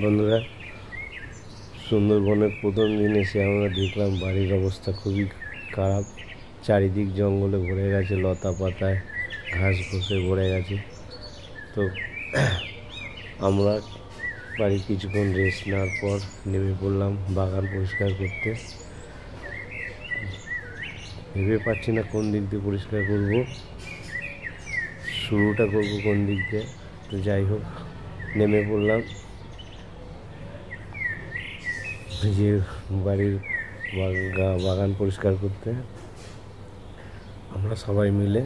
বন্ধুরা, সুন্দরবনের প্রথম দিন এসে আমরা দেখলাম বাড়ির অবস্থা খুবই খারাপ। চারিদিক জঙ্গলে ভরে গেছে, লতা পাতায় ঘাস ঘষে ভরে গেছে। তো আমরা বাড়ি কিছুক্ষণ রেস্ট নেওয়ার পর নেমে পড়লাম বাগান পরিষ্কার করতে। ভেবে পাচ্ছি না কোন দিক দিয়ে পরিষ্কার করব, শুরুটা করব কোন দিক দিয়ে। তো যাই হোক, নেমে পড়লাম যে বাড়ির বাগান পরিষ্কার করতে। আমরা সবাই মিলে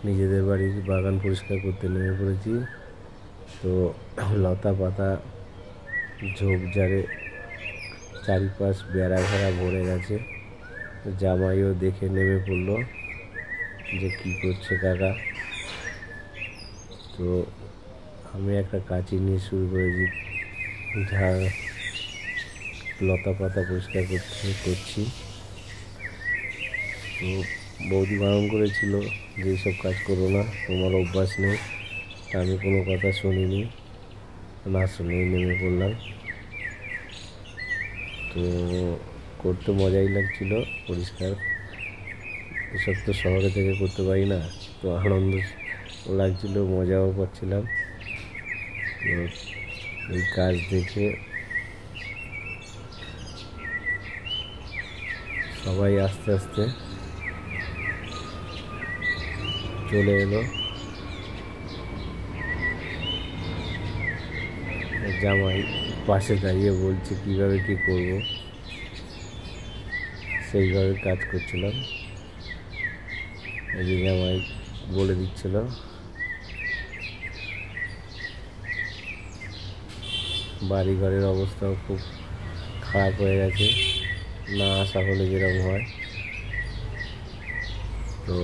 নিজেদের বাড়ির বাগান পরিষ্কার করতে নেমে পড়েছি। তো লতা পাতা ঝোপঝাড়ে চারিপাশ বেড়া ঘেরা ভরে গেছে। জামাইও দেখে নেমে পড়লো যে কী করছে কাকা। তো আমি একটা কাঁচি নিয়ে শুরু করেছি, যা লতা পাতা পরিষ্কার করছি। তো বৌদি বারণ করেছিল যে এইসব কাজ করো না, তোমার অভ্যাস নেই। আমি কোনো কথা শুনিনি, না শুনেই নেমে পড়লাম। তো করতে মজাই লাগছিল পরিষ্কার, এসব তো শহরে থেকে করতে পারি না। তো আনন্দ লাগছিল, মজাও পাচ্ছিলাম। তো এই কাজ দেখে সবাই আস্তে আস্তে চলে এলো। জামাই পাশে দাঁড়িয়ে বলছে কীভাবে কী করব, সেইভাবে কাজ করছিলাম। এই যে জামাই বলে দিচ্ছিল। বাড়ি ঘরের অবস্থাও খুব খারাপ হয়ে গেছে, না আসা হলে যেরকম হয়। তো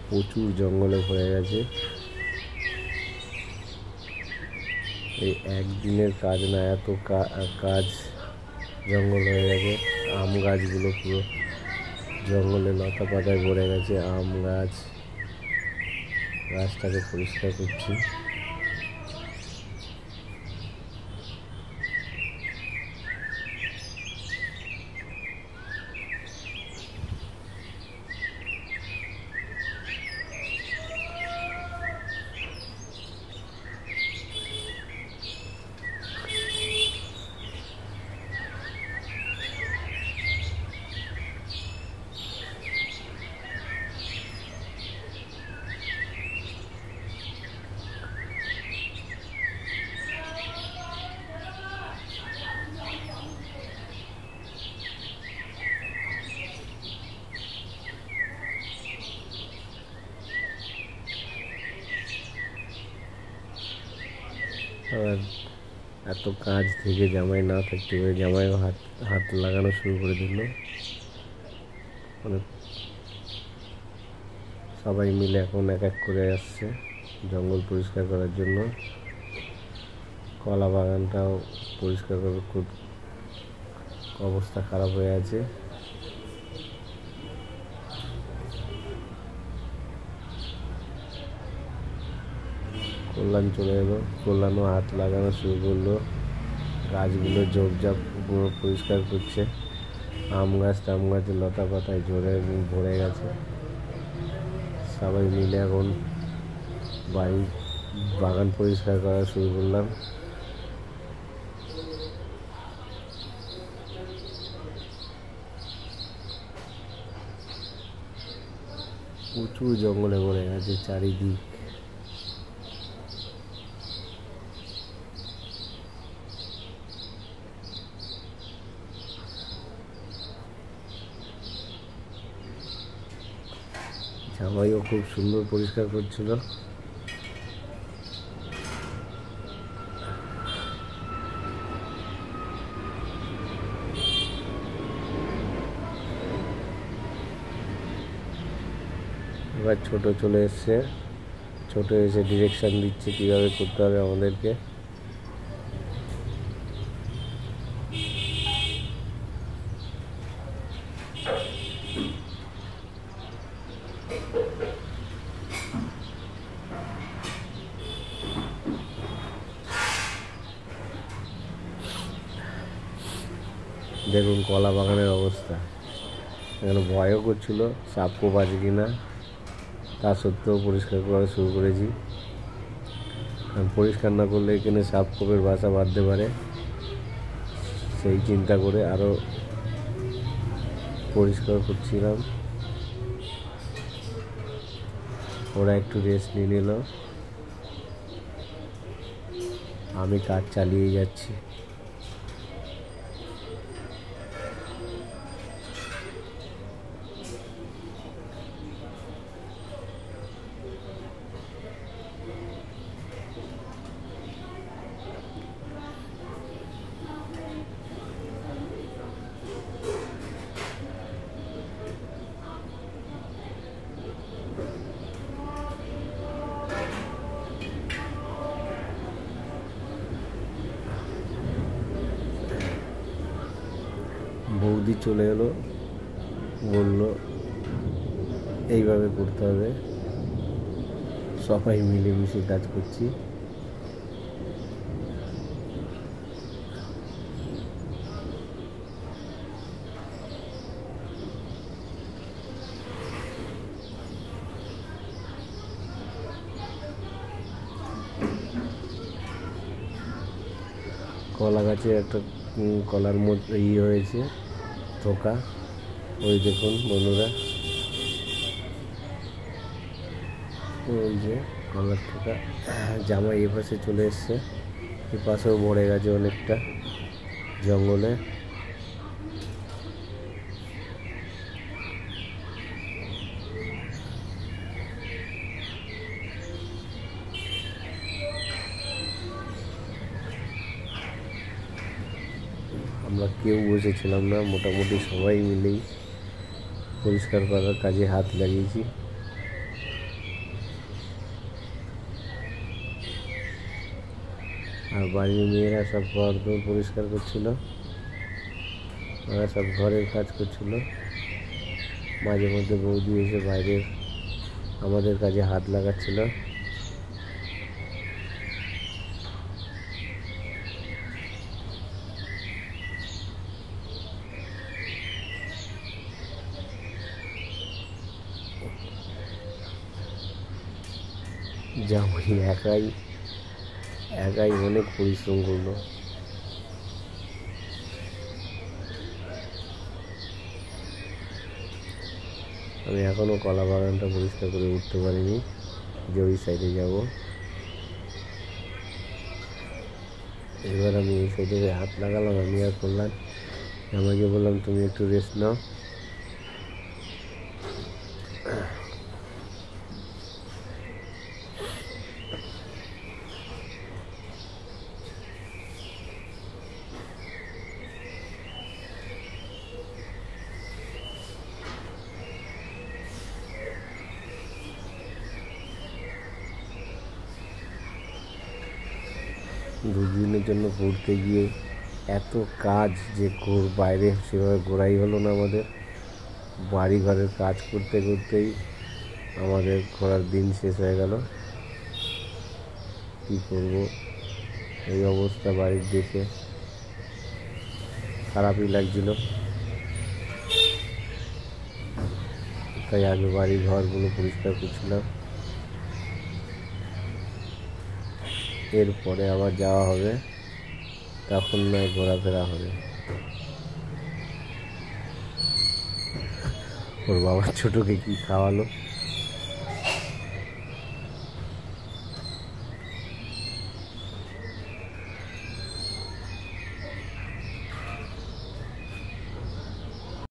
প্রচুর জঙ্গলে ভরে গেছে। এই একদিনের কাজ না, এত কাজ জঙ্গল হয়ে গেছে। আম গাছগুলো পুরো জঙ্গলে লতা পাতায় ভরে গেছে। আম গাছটাকে পরিষ্কার করছি। আর এত কাজ থেকে জামাই না থাকতে পারে, জামাইও হাত লাগানো শুরু করে দিল। মানে সবাই মিলে এখন এক এক করে আসছে জঙ্গল পরিষ্কার করার জন্য। কলা বাগানটাও পরিষ্কার করে খুব অবস্থা খারাপ হয়ে আছে। কল্যাণ চলে এলো, কল্যাণও হাত লাগানো শুরু করলো। গাছগুলো ঝোপঝাপ পুরো পরিষ্কার করছে। আম গাছের লতা পাতায় ভরে গেছে। সবাই মিলে এখন বাগান পরিষ্কার করা শুরু করলাম। প্রচুর জঙ্গলে ভরে গেছে চারিদিক। জামাইও খুব সুন্দর পরিষ্কার করছিল। এবার ছোট চলে এসছে, ছোট এসে ডিরেকশন দিচ্ছে কীভাবে করতে হবে আমাদেরকে। দেখুন কলা বাগানের অবস্থা। এখানে ভয়ও করছিল সাপ কোপ আছে কিনা, তা সত্ত্বেও পরিষ্কার করা শুরু করেছি। কারণ পরিষ্কার না করলে এখানে সাপ কোপের বাসা বাঁধতে পারে, সেই চিন্তা করে আরও পরিষ্কার করছিলাম। ওরা একটু রেস্ট নিয়ে নিল, আমি কাজ চালিয়ে যাচ্ছি। বৌদি চলে এলো, বলল এইভাবে করতে হবে। সবাই মিলেমিশে কাজ করছি। কলা গাছে একটা কলার মধ্যে হয়েছে থোকা, ওই দেখুন বন্ধুরা, ওই যে কলার থোকা। জামাই এ পাশে চলে এসছে, এ পাশেও ভরে গেছে অনেকটা জঙ্গলে। আমরা কেউ বসেছিলাম না, মোটামুটি সবাই মিলেই পরিষ্কার করার কাজে হাত লাগিয়েছি। আর বাড়ির মেয়েরা সব ঘর দৌড় পরিষ্কার করছিল, ওরা সব ঘরের কাজ করছিল। মাঝে মধ্যে বৌদি এসে বাইরের আমাদের কাজে হাত লাগাচ্ছিল। জামাই একাই অনেক পরিশ্রম করলো। আমি এখনো কলা বাগানটা পরিষ্কার করে উঠতে পারিনি, যে ওই সাইডে যাব। এবার আমি এই সাইডে হাত লাগালাম, আমি আর করলাম, আমাকে বললাম তুমি একটু রেস্ট নাও। দুদিনের জন্য ঘুরতে গিয়ে এত কাজ যে বাইরে সেভাবে ঘোরাই হলো না আমাদের। বাড়ি ঘরের কাজ করতে করতেই আমাদের ঘোরার দিন শেষ হয়ে গেল। কী করব, এই অবস্থা বাড়ির দেখে খারাপই লাগছিল। তাই আগে বাড়ি ঘরগুলো পরিষ্কার করছিলাম, এরপরে আবার যাওয়া হবে, তখন নয় ঘোরাফেরা হবে। ওর বাবা ছোটকে কি খাওয়ালো